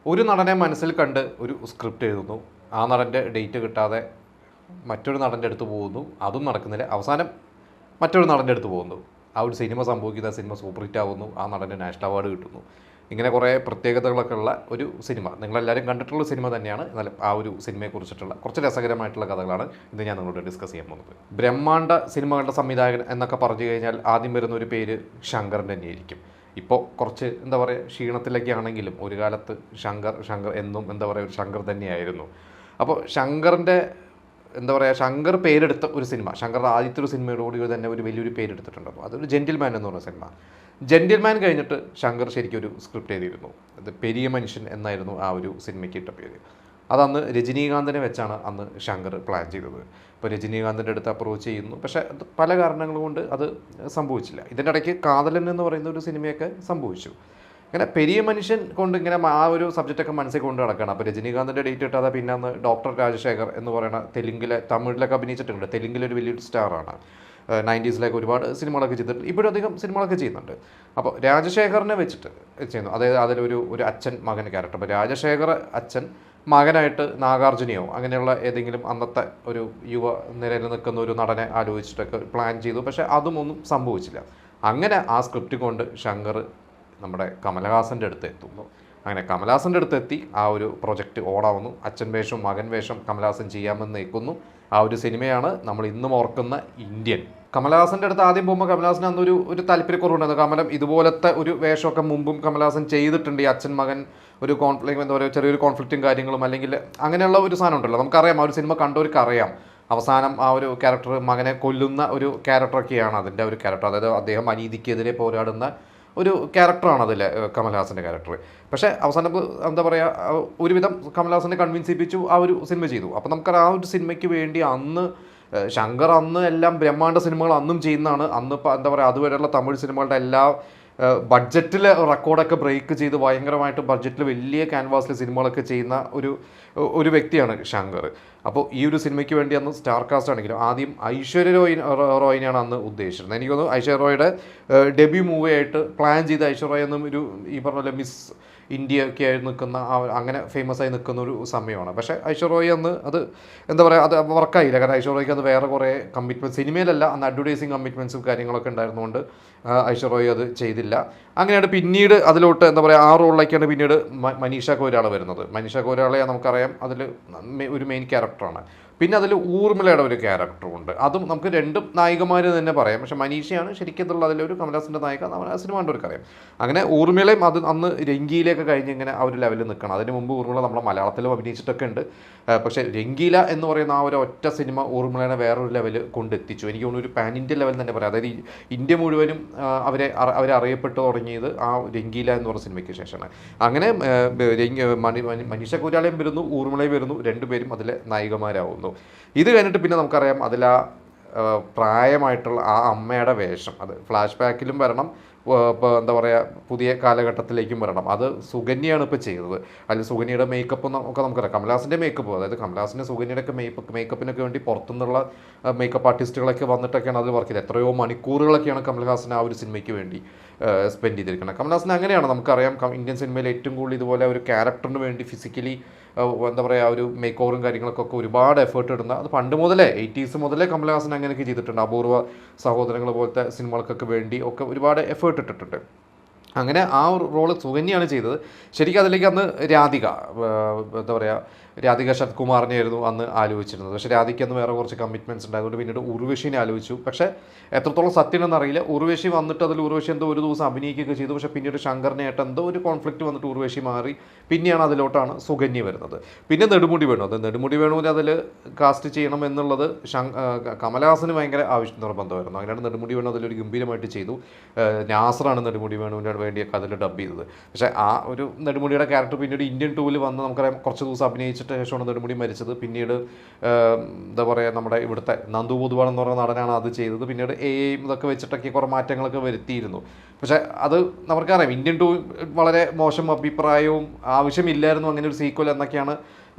ഒരു നടനെ മനസ്സിൽ കണ്ട് ഒരു സ്ക്രിപ്റ്റ് എഴുതുന്നു. ആ നടൻ്റെ ഡേറ്റ് കിട്ടാതെ മറ്റൊരു നടൻ്റെ അടുത്ത് പോകുന്നു. അതും നടക്കുന്നില്ല. അവസാനം മറ്റൊരു നടൻ്റെ അടുത്ത് പോകുന്നു. ആ ഒരു സിനിമ സംഭവിക്കുന്ന സിനിമ സൂപ്പർ ഹിറ്റ് ആവുന്നു. ആ നടന് നാഷണൽ അവാർഡ് കിട്ടുന്നു. ഇങ്ങനെ കുറേ പ്രത്യേകതകളൊക്കെ ഉള്ള ഒരു സിനിമ, നിങ്ങളെല്ലാവരും കണ്ടിട്ടുള്ള സിനിമ തന്നെയാണ്. എന്നാലും ആ ഒരു സിനിമയെക്കുറിച്ചിട്ടുള്ള കുറച്ച് രസകരമായിട്ടുള്ള കഥകളാണ് ഇന്ന് ഞാൻ നിങ്ങളോട് ഡിസ്കസ് ചെയ്യാൻ പോകുന്നത്. ബ്രഹ്മാണ്ഡ സിനിമകളുടെ സംവിധായകൻ എന്നൊക്കെ പറഞ്ഞു കഴിഞ്ഞാൽ ആദ്യം വരുന്ന ഒരു പേര് ശങ്കറിൻ്റെ തന്നെയായിരിക്കും. ഇപ്പോൾ കുറച്ച് എന്താ പറയുക ക്ഷീണത്തിലൊക്കെ ആണെങ്കിലും ഒരു കാലത്ത് ശങ്കർ എന്നും എന്താ പറയുക ഒരു ശങ്കർ തന്നെയായിരുന്നു. അപ്പോൾ ശങ്കറിൻ്റെ എന്താ പറയുക, ശങ്കർ പേരെടുത്ത ഒരു സിനിമ, ശങ്കറിൻ്റെ ആദ്യത്തെ ഒരു സിനിമയോടുകൂടി തന്നെ ഒരു വലിയൊരു പേരെടുത്തിട്ടുണ്ട്. അപ്പോൾ അതൊരു ജെന്റിൽമാൻ എന്ന് പറഞ്ഞ സിനിമ. ജെന്റിൽമാൻ കഴിഞ്ഞിട്ട് ശങ്കർ ശരിക്കും ഒരു സ്ക്രിപ്റ്റ് എഴുതിയിരുന്നു. അത് പെരിയ മനുഷ്യൻ എന്നായിരുന്നു ആ ഒരു സിനിമയ്ക്ക് ഇട്ട പേര്. അതന്ന് രജനീകാന്തിനെ വെച്ചാണ് അന്ന് ശങ്കർ പ്ലാൻ ചെയ്തത്. ഇപ്പോൾ രജനീകാന്തിൻ്റെ അടുത്ത് അപ്രോച്ച് ചെയ്യുന്നു, പക്ഷേ അത് പല കാരണങ്ങൾ കൊണ്ട് അത് സംഭവിച്ചില്ല. ഇതിൻ്റെ ഇടയ്ക്ക് കാതലൻ എന്ന് പറയുന്ന ഒരു സിനിമയൊക്കെ സംഭവിച്ചു. ഇങ്ങനെ പെരിയ മനുഷ്യൻ കൊണ്ട് ഇങ്ങനെ ആ ഒരു സബ്ജക്റ്റൊക്കെ മനസ്സിൽ കൊണ്ട് നടക്കുകയാണ്. അപ്പോൾ രജനീകാന്തിൻ്റെ ഡേറ്റ് കിട്ടാതെ പിന്നെ അന്ന് ഡോക്ടർ രാജശേഖർ എന്ന് പറയുന്ന തമിഴിലൊക്കെ അഭിനയിച്ചിട്ടുണ്ട്. തെലുങ്കിലൊരു വലിയൊരു സ്റ്റാറാണ്. 90s ഒരുപാട് സിനിമകളൊക്കെ ചെയ്തിട്ടുണ്ട്. ഇപ്പോഴും അധികം സിനിമകളൊക്കെ ചെയ്യുന്നുണ്ട്. അപ്പോൾ രാജശേഖറിനെ വെച്ചിട്ട് ചെയ്യുന്നു. അതായത് അതിലൊരു അച്ഛൻ മകൻ ക്യാരക്ടർ. അപ്പോൾ രാജശേഖർ അച്ഛൻ മകനായിട്ട് നാഗാർജുനയോ അങ്ങനെയുള്ള ഏതെങ്കിലും അന്നത്തെ ഒരു യുവ നിരയിൽ നിൽക്കുന്ന ഒരു നടനെ ആലോചിച്ചിട്ടൊക്കെ പ്ലാൻ ചെയ്തു. പക്ഷേ അതും ഒന്നും സംഭവിച്ചില്ല. അങ്ങനെ ആ സ്ക്രിപ്റ്റ് കൊണ്ട് ശങ്കർ നമ്മുടെ കമലഹാസൻ്റെ അടുത്ത് എത്തുന്നു. അങ്ങനെ കമലഹാസൻ്റെ അടുത്ത് എത്തി ആ ഒരു പ്രൊജക്റ്റ് ഓണാവുന്നു. അച്ഛൻ വേഷം മകൻ വേഷം കമലഹാസൻ ചെയ്യാമെന്ന് നിൽക്കുന്നു. ആ ഒരു സിനിമയാണ് നമ്മൾ ഇന്നും ഓർക്കുന്ന ഇന്ത്യൻ. കമലഹാസൻ്റെ അടുത്ത് ആദ്യം പോകുമ്പോൾ കമലഹാസന് അന്നൊരു താല്പര്യക്കുറവുണ്ടായിരുന്നു. കമലം ഇതുപോലത്തെ ഒരു വേഷമൊക്കെ മുമ്പും കമലഹാസൻ ചെയ്തിട്ടുണ്ട്. ഈ അച്ഛൻ മകൻ ഒരു കോൺഫ്ലിക്റ്റ്, എന്താ പറയുക, ചെറിയൊരു കോൺഫ്ലിക്റ്റും കാര്യങ്ങളും അല്ലെങ്കിൽ അങ്ങനെയുള്ള ഒരു സാധനം ഉണ്ടല്ലോ. നമുക്കറിയാം, ആ ഒരു സിനിമ കണ്ടവർക്ക് അറിയാം. അവസാനം ആ ഒരു ക്യാരക്ടർ മകനെ കൊല്ലുന്ന ഒരു ക്യാരക്ടറൊക്കെയാണ് അതിൻ്റെ ഒരു ക്യാരക്ടർ. അതായത് അദ്ദേഹം അനീതിക്കെതിരെ പോരാടുന്ന ഒരു ക്യാരക്ടറാണ് അതിൽ കമൽഹാസൻ്റെ ക്യാരക്ടർ. പക്ഷേ അവസാനം എന്താ പറയുക, ഒരുവിധം കമൽഹാസനെ കൺവിൻസ് ചെയ്യിപ്പിച്ചു, ആ ഒരു സിനിമ ചെയ്തു. അപ്പോൾ നമുക്കറിയാം ആ ഒരു സിനിമയ്ക്ക് വേണ്ടി അന്ന് ശങ്കർ അന്ന് എല്ലാം ബ്രഹ്മാണ്ഡ സിനിമകൾ അന്നും ചെയ്യുന്നതാണ്. അന്ന് ഇപ്പോൾ എന്താ പറയുക, അതുവരെയുള്ള തമിഴ് സിനിമകളുടെ എല്ലാ ബഡ്ജറ്റിൽ റെക്കോർഡൊക്കെ ബ്രേക്ക് ചെയ്ത് ഭയങ്കരമായിട്ട് ബഡ്ജറ്റിൽ വലിയ ക്യാൻവാസിൽ സിനിമകളൊക്കെ ചെയ്യുന്ന ഒരു വ്യക്തിയാണ് ശങ്കർ. അപ്പോൾ ഈ ഒരു സിനിമയ്ക്ക് വേണ്ടി അന്ന് സ്റ്റാർ കാസ്റ്റ് ആണെങ്കിലും ആദ്യം ഐശ്വര്യ റോയിനെയാണ് അന്ന് ഉദ്ദേശിച്ചിരുന്നത്. എനിക്ക് തോന്നുന്നു ഐശ്വര്യ റോയുടെ ഡെബ്യൂ മൂവിയായിട്ട് പ്ലാൻ ചെയ്ത ഐശ്വര്യ റോയ് എന്നും ഈ പറഞ്ഞ പോലെ മിസ് ഇന്ത്യ ഒക്കെ ആയി നിൽക്കുന്ന അങ്ങനെ ഫേമസ് ആയി നിൽക്കുന്ന ഒരു സമയമാണ്. പക്ഷേ ഐശ്വര്യ റോയ് അന്ന് അത് എന്താ പറയുക, അത് വർക്കായില്ല. കാരണം ഐശ്വര്യ റോയ്ക്ക് അത് വേറെ കുറേ കമ്മിറ്റ്മെൻറ്റ്, സിനിമയിലല്ല അന്ന് അഡ്വർടൈസിങ് കമ്മിറ്റ്മെൻറ്റ്സും കാര്യങ്ങളൊക്കെ ഉണ്ടായിരുന്നുകൊണ്ട് ഐശ്വര്യ റോയ് അത് ചെയ്തില്ല. അങ്ങനെയാണ് പിന്നീട് അതിലോട്ട് എന്താ പറയുക ആ റോളിലേക്കാണ് പിന്നീട് മനീഷ കൊയ്രാള വരുന്നത്. മനീഷ കൊയ്രാളയെ നമുക്കറിയാം, അതിൽ ഒരു മെയിൻ ക്യാരക്ടറാണ്. പിന്നെ അതിൽ ഊർമിളയുടെ ഒരു ക്യാരക്ടറും ഉണ്ട്. അതും നമുക്ക് രണ്ടും നായികമാർ തന്നെ പറയാം. പക്ഷേ മനീഷയാണ് ശരിക്കും അതിലൊരു കമൽഹാസൻ്റെ നായിക, ആ സിനിമ കണ്ടവർക്ക് അറിയാം. അങ്ങനെ ഊർമിളയും അത് അന്ന് രംഗീലയൊക്കെ കഴിഞ്ഞ് ഇങ്ങനെ ആ ഒരു ലെവലിൽ നിൽക്കണം. അതിന് മുമ്പ് ഊർമിള നമ്മളെ മലയാളത്തിലും അഭിനയിച്ചിട്ടൊക്കെ ഉണ്ട്. പക്ഷേ രംഗീല എന്ന് പറയുന്ന ആ ഒരു ഒറ്റ സിനിമ ഊർമിളനെ വേറൊരു ലെവൽ കൊണ്ടെത്തിച്ചു. എനിക്ക് തോന്നുന്നു ഒരു പാൻ ഇന്ത്യൻ ലെവൽ തന്നെ പറയാം. അതായത് ഇന്ത്യ മുഴുവനും അവരെ അറിയപ്പെട്ടു തുടങ്ങിയത് ആ രംഗീല എന്ന് പറയുന്ന സിനിമയ്ക്ക് ശേഷമാണ്. അങ്ങനെ മനീഷ കൊയ്രാളയും വരുന്നു, ഊർമിളയും വരുന്നു, രണ്ടുപേരും അതിലെ നായികമാരാവുന്നു. ഇത് കഴിഞ്ഞിട്ട് പിന്നെ നമുക്കറിയാം അതിൽ പ്രായമായിട്ടുള്ള ആ അമ്മയുടെ വേഷം, അത് ഫ്ലാഷ് ബാക്കിലും വരണം, ഇപ്പോൾ എന്താ പറയുക പുതിയ കാലഘട്ടത്തിലേക്കും വരണം. അത് സുകന്യയാണ് ഇപ്പോൾ ചെയ്തത്. അതിൽ സുകന്യയുടെ മേക്കപ്പ് ഒക്കെ നമുക്കറിയാം. കമൽഹാസൻ്റെ മേക്കപ്പ്, അതായത് കമൽഹാസൻ്റെ സുകന്യയുടെയൊക്കെ മേക്കപ്പിനൊക്കെ വേണ്ടി പുറത്തുനിന്നുള്ള മേക്കപ്പ് ആർട്ടിസ്റ്റുകളൊക്കെ വന്നിട്ടൊക്കെയാണ് അത് വർക്ക് ചെയ്തത്. എത്രയോ മണിക്കൂറുകളൊക്കെയാണ് കമൽഹാസൻ ആ ഒരു സിനിമയ്ക്ക് വേണ്ടി സ്പെൻഡ് ചെയ്തിരിക്കുന്നത്. കമൽഹാസൻ അങ്ങനെയാണ്, നമുക്കറിയാം ഇന്ത്യൻ സിനിമയിൽ ഏറ്റവും കൂടുതൽ ഇതുപോലെ ഒരു ക്യാരക്ടറിന് വേണ്ടി ഫിസിക്കലി എന്താ പറയുക ഒരു മേക്ക് ഓവറും കാര്യങ്ങളൊക്കെ ഒരുപാട് എഫേർട്ട് ഇടുന്ന, അത് പണ്ട് മുതലേ 80s മുതലേ കമൽഹാസൻ അങ്ങനെയൊക്കെ ചെയ്തിട്ടുണ്ട്. അപൂർവ സഹോദരങ്ങൾ പോലത്തെ സിനിമകൾക്കൊക്കെ വേണ്ടി ഒക്കെ ഒരുപാട് എഫേർട്ട് ഇട്ടിട്ടുണ്ട്. അങ്ങനെ ആ ഒരു റോള് സുകന്യയാണ് ചെയ്തത്. ശരിക്കും അതിലേക്ക് അന്ന് രാധിക, എന്താ പറയുക, രാധിക ശരത് കുമാറിനെയായിരുന്നു അന്ന് ആലോചിച്ചിരുന്നത്. പക്ഷേ രാധിക്ക് അന്ന് വേറെ കുറച്ച് കമ്മിറ്റ്മെൻറ്റ്സ് ഉണ്ടായതുകൊണ്ട് പിന്നീട് ഉർവശിനെ ആലോചിച്ചു. പക്ഷേ എത്രത്തോളം സത്യമെന്ന് അറിയില്ല. ഉർവശി വന്നിട്ട് അതിൽ ഉർവശി എന്തോ ഒരു ദിവസം അഭിനയിക്കുകയൊക്കെ ചെയ്തു. പക്ഷേ പിന്നീട് ശങ്കറിനായിട്ട് എന്തോ ഒരു കോൺഫ്ലിക്റ്റ് വന്നിട്ട് ഉർവശി മാറി. പിന്നെയാണ് അതിലോട്ടാണ് സുകന്യ വരുന്നത്. പിന്നെ നെടുമുടി വേണു, അത് നെടുമുടി വേണുവിൽ അതിൽ കാസ്റ്റ് ചെയ്യണം എന്നുള്ളത് കമൽഹാസന് ഭയങ്കര നിർബന്ധമായിരുന്നു. അങ്ങനെയാണ് നെടുമുടി വേണു അതിലൊരു ഗംഭീരമായിട്ട് ചെയ്തു. നാസറാണ് നെടുമുടി വേണുവിന് വേണ്ടിയൊക്കെ അതിൽ ഡബ് ചെയ്തത്. പക്ഷേ ആ ഒരു നെടുമുടിയുടെ ക്യാരക്ടർ പിന്നീട് ഇന്ത്യൻ 2-ൽ വന്ന് നമുക്കറിയാം കുറച്ച് ദിവസം അഭിനയിച്ചിട്ട് ശേഷമാണ് നെടുമുടി മരിച്ചത്. പിന്നീട് എന്താ പറയുക നമ്മുടെ ഇവിടുത്തെ നന്ദു പൊതുവാൾ എന്ന് പറയുന്ന നടനാണ് അത് ചെയ്തത്. പിന്നീട് ഇതൊക്കെ വെച്ചിട്ടൊക്കെ കുറേ മാറ്റങ്ങളൊക്കെ വരുത്തിയിരുന്നു. പക്ഷേ അത് നമുക്കറിയാം ഇന്ത്യൻ 2 വളരെ മോശം അഭിപ്രായവും ആവശ്യമില്ലായിരുന്നു അങ്ങനെ ഒരു സീക്വൽ എന്നൊക്കെയാണ്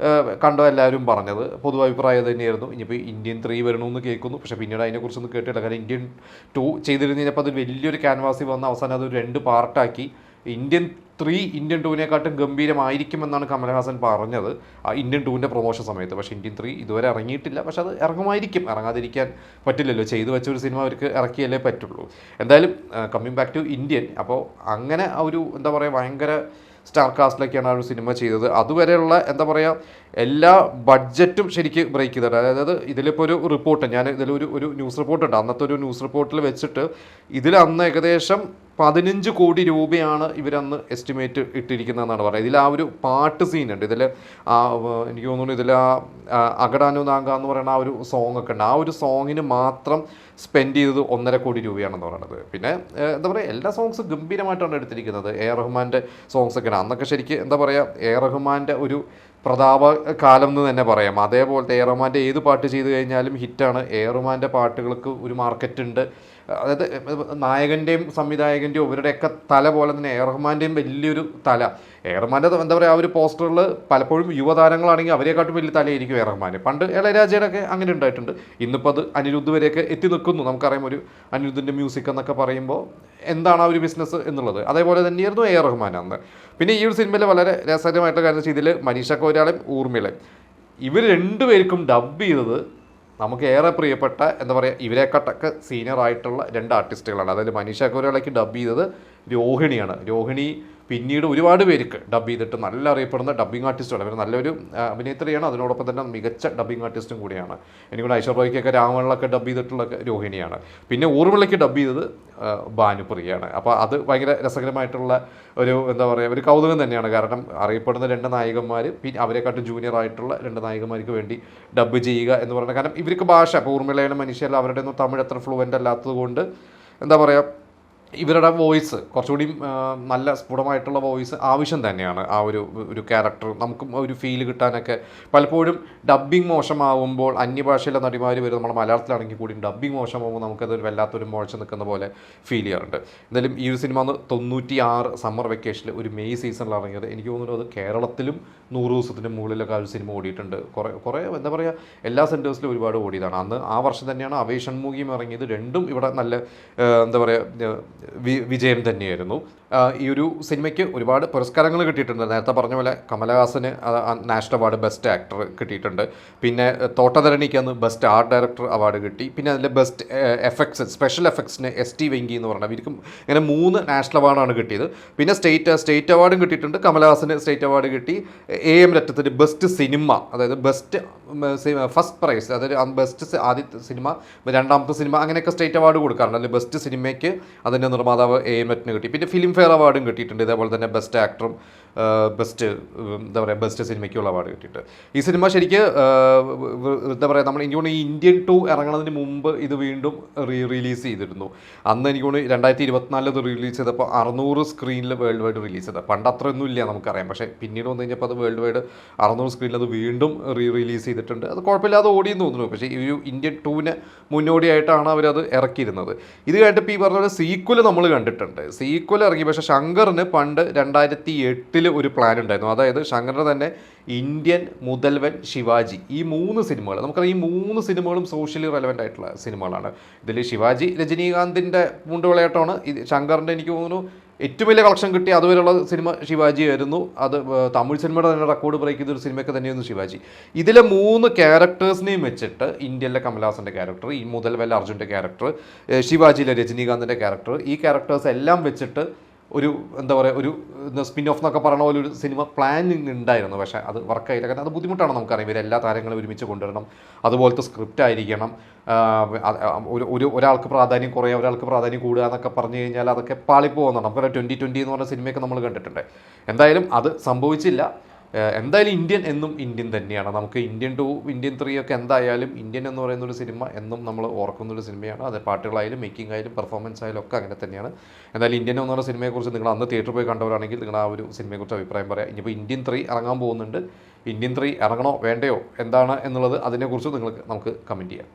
കണ്ടോ എല്ലാവരും പറഞ്ഞത്. പൊതുവഭിപ്രായം തന്നെയായിരുന്നു. ഇനിയിപ്പോൾ ഇന്ത്യൻ 3 വരണമെന്ന് കേൾക്കുന്നു. പക്ഷേ പിന്നീട് അതിനെക്കുറിച്ചൊന്നും കേട്ടില്ല. കാരണം ഇന്ത്യൻ 2 ചെയ്തിരുന്നപ്പോൾ അത് വലിയൊരു ക്യാൻവാസിൽ വന്ന് അവസാനം അത് 2 പാർട്ടാക്കി ഇന്ത്യൻ 3 ഇന്ത്യൻ 2വിനെക്കാട്ടും ഗംഭീരമായിരിക്കുമെന്നാണ് കമൽഹാസൻ പറഞ്ഞത് ഇന്ത്യൻ 2വിൻ്റെ പ്രൊമോഷൻ സമയത്ത്. പക്ഷേ ഇന്ത്യൻ 3 ഇതുവരെ ഇറങ്ങിയിട്ടില്ല. പക്ഷെ അത് ഇറങ്ങുമായിരിക്കും, ഇറങ്ങാതിരിക്കാൻ പറ്റില്ലല്ലോ, ചെയ്തു വെച്ച ഒരു സിനിമ അവർക്ക് ഇറക്കിയല്ലേ പറ്റുള്ളൂ. എന്തായാലും കമ്മിങ് ബാക്ക് ടു ഇന്ത്യൻ, അപ്പോൾ അങ്ങനെ ഒരു എന്താ പറയുക ഭയങ്കര സ്റ്റാർ കാസ്റ്റിലൊക്കെയാണ് ആ ഒരു സിനിമ ചെയ്തത്. അതുവരെയുള്ള എന്താ പറയുക എല്ലാ ബഡ്ജറ്റും ശരിക്ക് ബ്രേക്ക് ചെയ്തിട്ട്, അതായത് ഇതിലിപ്പോൾ ഒരു റിപ്പോർട്ട്, ഞാൻ ഇതിലൊരു ന്യൂസ് റിപ്പോർട്ട് ഉണ്ട്, അന്നത്തെ ഒരു ന്യൂസ് റിപ്പോർട്ടിൽ വെച്ചിട്ട് ഇതിൽ അന്ന് ഏകദേശം 15 കോടി രൂപയാണ് ഇവരന്ന് എസ്റ്റിമേറ്റ് ഇട്ടിരിക്കുന്നതെന്നാണ് പറയുന്നത്. ഇതിൽ ആ ഒരു പാട്ട് സീനുണ്ട്, ഇതിൽ എനിക്ക് തോന്നുന്നു ഇതിൽ അകടാനു നാങ്ക എന്ന് പറയുന്ന ആ ഒരു സോങ് ഒക്കെ ഉണ്ട്. ആ ഒരു സോങ്ങിന് മാത്രം സ്പെൻഡ് ചെയ്തത് 1.5 കോടി രൂപയാണെന്ന് പറയുന്നത്. പിന്നെ എന്താ പറയുക എല്ലാ സോങ്സും ഗംഭീരമായിട്ടാണ് എടുത്തിരിക്കുന്നത്. റഹ്മാൻ്റെ സോങ്സ് ഒക്കെയാണ് അന്നൊക്കെ ശരിക്കും എന്താ പറയുക റഹ്മാൻ്റെ ഒരു പ്രതാപ കാലം എന്ന് തന്നെ പറയാം. അതേപോലത്തെ റഹ്മാൻ്റെ ഏത് പാട്ട് ചെയ്ത് കഴിഞ്ഞാലും ഹിറ്റാണ്. റഹ്മാൻ്റെ പാട്ടുകൾക്ക് ഒരു മാർക്കറ്റ് ഉണ്ട്. അതായത് നായകൻ്റെയും സംവിധായകൻ്റെയും ഇവരുടെയൊക്കെ തല പോലെ തന്നെ റഹ്മാൻ്റെയും വലിയൊരു തല. റഹ്മാൻ്റെ എന്താ പറയുക ആ ഒരു പോസ്റ്ററിൽ പലപ്പോഴും യുവതാരങ്ങളാണെങ്കിൽ അവരെക്കാട്ടും വലിയ തലയായിരിക്കും റഹ്മാൻ. പണ്ട് ഇളയരാജയുടെ ഒക്കെ അങ്ങനെ ഉണ്ടായിട്ടുണ്ട്. ഇന്നിപ്പോൾ അത് അനിരുദ്ധ് വരെയൊക്കെ എത്തി നിൽക്കുന്നു. നമുക്കറിയാം ഒരു അനിരുദ്ധിൻ്റെ മ്യൂസിക് എന്നൊക്കെ പറയുമ്പോൾ എന്താണ് ആ ഒരു ബിസിനസ് എന്നുള്ളത്. അതേപോലെ തന്നെയായിരുന്നു റഹ്മാൻ അന്ന്. പിന്നെ ഈ ഒരു സിനിമയിൽ വളരെ രസകരമായിട്ടുള്ള കാര്യം വെച്ചാൽ ഇതിൽ മനീഷ കൊയ്രാളയും ഊർമിളയും ഇവർ രണ്ടുപേർക്കും ഡബ് ചെയ്തത് നമുക്ക് ഏറെ പ്രിയപ്പെട്ട എന്താ പറയുക ഇവരെക്കാട്ടൊക്കെ സീനിയർ ആയിട്ടുള്ള 2 ആർട്ടിസ്റ്റുകളാണ്. അതായത് മനീഷ കൊയ്രാളയ്ക്ക് ഡബ് ചെയ്തത് രോഹിണിയാണ്. രോഹിണി പിന്നീട് ഒരുപാട് പേർക്ക് ഡബ് ചെയ്തിട്ട് നല്ല അറിയപ്പെടുന്ന ഡബ്ബിംഗ് ആർട്ടിസ്റ്റാണ്. അവർ നല്ലൊരു അഭിനേത്രിയാണ്, അതിനോടൊപ്പം തന്നെ മികച്ച ഡബ്ബിംഗ് ആർട്ടിസ്റ്റും കൂടിയാണ്. എനിക്കൂടെ ഐശ്വര്യയ്ക്കൊക്കെ രാമനിലൊക്കെ ഡബ് ചെയ്തിട്ടുള്ള രോഹിണിയാണ്. പിന്നെ ഊർമിളയ്ക്ക് ഡബ് ചെയ്തത് ഭാനുപ്രിയയാണ്. അപ്പോൾ അത് ഭയങ്കര രസകരമായിട്ടുള്ള ഒരു എന്താ പറയുക ഒരു കൗതുകം തന്നെയാണ്. കാരണം അറിയപ്പെടുന്ന 2 നായികന്മാർ പിന്നെ അവരെക്കാട്ടും ജൂനിയർ ആയിട്ടുള്ള 2 നായികന്മാർക്ക് വേണ്ടി ഡബ് ചെയ്യുക എന്ന് പറയുന്നത്. കാരണം ഇവർക്ക് ഭാഷ ഇപ്പോൾ ഊർമിളയുടെ മനുഷ്യല്ല അവരുടെ ഒന്നും തമിഴ് അത്ര ഫ്ലുവൻ്റ് അല്ലാത്തത് കൊണ്ട് എന്താ പറയുക ഇവരുടെ വോയിസ് കുറച്ചുകൂടി നല്ല സ്ഫുടമായിട്ടുള്ള വോയിസ് ആവശ്യം തന്നെയാണ്. ആ ഒരു ക്യാരക്ടർ നമുക്ക് ഒരു ഫീൽ കിട്ടാനൊക്കെ പലപ്പോഴും ഡബ്ബിങ് മോശമാവുമ്പോൾ അന്യഭാഷയിലെ നടിമാർ വരും. നമ്മൾ മലയാളത്തിലാണെങ്കിൽ കൂടി ഡബ്ബിങ് മോശമാകുമ്പോൾ നമുക്കതൊരു വല്ലാത്തൊരു മോശം നിൽക്കുന്ന പോലെ ഫീൽ ചെയ്യാറുണ്ട്. എന്തായാലും ഈ ഒരു സിനിമ 96 സമ്മർ വെക്കേഷനിൽ ഒരു മെയ് സീസണിൽ ഇറങ്ങിയത്. എനിക്ക് തോന്നുന്നു അത് കേരളത്തിലും 100 ദിവസത്തിന് മുകളിലൊക്കെ ആ ഒരു സിനിമ ഓടിയിട്ടുണ്ട്. കുറേ എന്താ പറയുക എല്ലാ സെൻറ്റേഴ്സിലും ഒരുപാട് ഓടിയതാണ്. അന്ന് ആ വർഷം തന്നെയാണ് അവേഷൻ മൂവിയും ഇറങ്ങിയത്. രണ്ടും ഇവിടെ നല്ല എന്താ പറയുക വിജയം തന്നെയായിരുന്നു. ഈ ഒരു സിനിമയ്ക്ക് ഒരുപാട് പുരസ്കാരങ്ങൾ കിട്ടിയിട്ടുണ്ട്. നേരത്തെ പറഞ്ഞ പോലെ കമലഹാസന് നാഷണൽ അവാർഡ് ബെസ്റ്റ് ആക്ടർ കിട്ടിയിട്ടുണ്ട്. പിന്നെ തോട്ടധരണിക്ക് അന്ന് ബെസ്റ്റ് ആർട്ട് ഡയറക്ടർ അവാർഡ് കിട്ടി. പിന്നെ അതിൽ ബെസ്റ്റ് എഫക്ട്സ് സ്പെഷ്യൽ എഫക്ട്സിന് ST വെങ്കി എന്ന് പറഞ്ഞാൽ ഇവർക്കും ഇങ്ങനെ 3 നാഷണൽ അവാർഡാണ് കിട്ടിയത്. പിന്നെ സ്റ്റേറ്റ് അവാർഡും കിട്ടിയിട്ടുണ്ട്. കമലഹാസന് സ്റ്റേറ്റ് അവാർഡ് കിട്ടി. AM രറ്റത്തിന് ബെസ്റ്റ് സിനിമ അതായത് ബെസ്റ്റ് ഫസ്റ്റ് പ്രൈസ് അതായത് ബെസ്റ്റ് ആദ്യത്തെ സിനിമ രണ്ടാമത്തെ സിനിമ അങ്ങനെയൊക്കെ സ്റ്റേറ്റ് അവാർഡ് കൊടുക്കാറുണ്ട്. അതിൽ ബെസ്റ്റ് സിനിമയ്ക്ക് അതിൻ്റെ നിർമ്മാതാവ് AM രറ്റന് കിട്ടി. പിന്നെ ഫിലിം ഫെയർ അവാർഡും കിട്ടിയിട്ടുണ്ട്. ഇതേപോലെ തന്നെ ബെസ്റ്റ് ആക്ടറും ബെസ്റ്റ് എന്താ പറയുക ബെസ്റ്റ് സിനിമയ്ക്കുള്ള അവാർഡ് കിട്ടിയിട്ട് ഈ സിനിമ ശരിക്ക് എന്താ പറയുക നമ്മൾ എനിക്ക് തോന്നുന്നു ഈ ഇന്ത്യൻ 2 ഇറങ്ങുന്നതിന് മുമ്പ് ഇത് വീണ്ടും റിലീസ് ചെയ്തിരുന്നു. അന്ന് എനിക്ക് തോന്നുന്നു 2024 ഇത് റിലീസ് ചെയ്തപ്പോൾ 600 സ്ക്രീനിൽ വേൾഡ് വൈഡ് റിലീസ് ചെയ്തത്. പണ്ട് അത്രയൊന്നും ഇല്ല നമുക്കറിയാം. പക്ഷേ പിന്നീട് വന്നു കഴിഞ്ഞപ്പോൾ അത് വേൾഡ് വൈഡ് 600 സ്ക്രീനിൽ അത് വീണ്ടും റിലീസ് ചെയ്തിട്ടുണ്ട്. അത് കുഴപ്പമില്ലാതെ ഓടിയെന്ന് തോന്നുന്നു. പക്ഷേ ഈ ഒരു ഇന്ത്യൻ 2വിന് മുന്നോടിയായിട്ടാണ് അവരത് ഇറക്കിയിരുന്നത്. ഇത് കഴിഞ്ഞിപ്പോൾ ഈ പറഞ്ഞ പോലെ സീക്വൽ നമ്മൾ കണ്ടിട്ടുണ്ട്. സീക്വൽ ഇറങ്ങി. പക്ഷേ ശങ്കറിന് പണ്ട് 2008 ഒരു പ്ലാൻ ഉണ്ടായിരുന്നു. അതായത് ശങ്കറിന് തന്നെ ഇന്ത്യൻ, മുതൽവൻ, ശിവാജി ഈ 3 സിനിമകൾ നമുക്കറിയാം. ഈ 3 സിനിമകളും സോഷ്യലി റെലവൻ്റ് ആയിട്ടുള്ള സിനിമകളാണ്. ഇതിൽ ശിവാജി രജനീകാന്തിൻ്റെ പൂണ്ടുവിളയാട്ടമാണ്. ശങ്കറിൻ്റെ എനിക്ക് തോന്നുന്നു ഏറ്റവും വലിയ കളക്ഷൻ കിട്ടിയ അതുവരെയുള്ള സിനിമ ശിവാജി ആയിരുന്നു. അത് തമിഴ് സിനിമയുടെ തന്നെ റെക്കോർഡ് ബ്രേക്ക് ചെയ്തൊരു സിനിമയൊക്കെ തന്നെയായിരുന്നു ശിവാജി. ഇതിലെ 3 ക്യാരക്ടേഴ്സിനെയും വെച്ചിട്ട് ഇന്ത്യയിലെ കമൽഹാസൻ്റെ ക്യാരക്ടർ, ഈ മുതൽവൻ അർജുൻ്റെ ക്യാരക്ടർ, ശിവാജിയിലെ രജനീകാന്തിൻ്റെ ക്യാരക്ടർ, ഈ ക്യാരക്ടേഴ്സ് എല്ലാം വെച്ചിട്ട് ഒരു എന്താ പറയുക ഒരു സ്പിൻ ഓഫ് എന്നൊക്കെ പറഞ്ഞ പോലെ ഒരു സിനിമ പ്ലാനിങ് ഉണ്ടായിരുന്നു. പക്ഷേ അത് വർക്കായില്ല. കാരണം അത് ബുദ്ധിമുട്ടാണ്. നമുക്കറിയാം ഇവരെല്ലാ താരങ്ങളും ഒരുമിച്ച് കൊണ്ടുവരണം. അതുപോലത്തെ സ്ക്രിപ്റ്റ് ആയിരിക്കണം. ഒരാൾക്ക് പ്രാധാന്യം കുറയുക ഒരാൾക്ക് പ്രാധാന്യം കൂടുക എന്നൊക്കെ പറഞ്ഞു കഴിഞ്ഞാൽ അതൊക്കെ പാളിപ്പോകുന്നതാണ്. നമുക്കറിയാം 2020 എന്ന് പറഞ്ഞ സിനിമയൊക്കെ നമ്മൾ കണ്ടിട്ടുണ്ട്. എന്തായാലും അത് സംഭവിച്ചില്ല. എന്തായാലും ഇന്ത്യൻ എന്നും ഇന്ത്യൻ തന്നെയാണ്. നമുക്ക് ഇന്ത്യൻ 2 ഇന്ത്യൻ 3 ഒക്കെ എന്തായാലും ഇന്ത്യൻ എന്ന് പറയുന്നൊരു സിനിമ എന്നും നമ്മൾ ഓർക്കുന്നൊരു സിനിമയാണ്. അത് പാട്ടുകളായാലും മേക്കിംഗ് ആയാലും പെർഫോമൻസ് ആയാലും ഒക്കെ അങ്ങനെ തന്നെയാണ്. എന്തായാലും ഇന്ത്യൻ എന്ന് പറയുന്ന സിനിമയെക്കുറിച്ച് നിങ്ങൾ അന്ന് തിയേറ്ററിൽ പോയി കണ്ടവരാണെങ്കിൽ നിങ്ങൾ ആ ഒരു സിനിമയെക്കുറിച്ച് അഭിപ്രായം പറയാം. ഇനിയിപ്പോൾ ഇന്ത്യൻ 3 ഇറങ്ങാൻ പോകുന്നുണ്ട്. ഇന്ത്യൻ 3 ഇറങ്ങണോ വേണ്ടയോ എന്താണ് എന്നുള്ളത് അതിനെക്കുറിച്ച് നമുക്ക് കമൻറ്റ് ചെയ്യാം.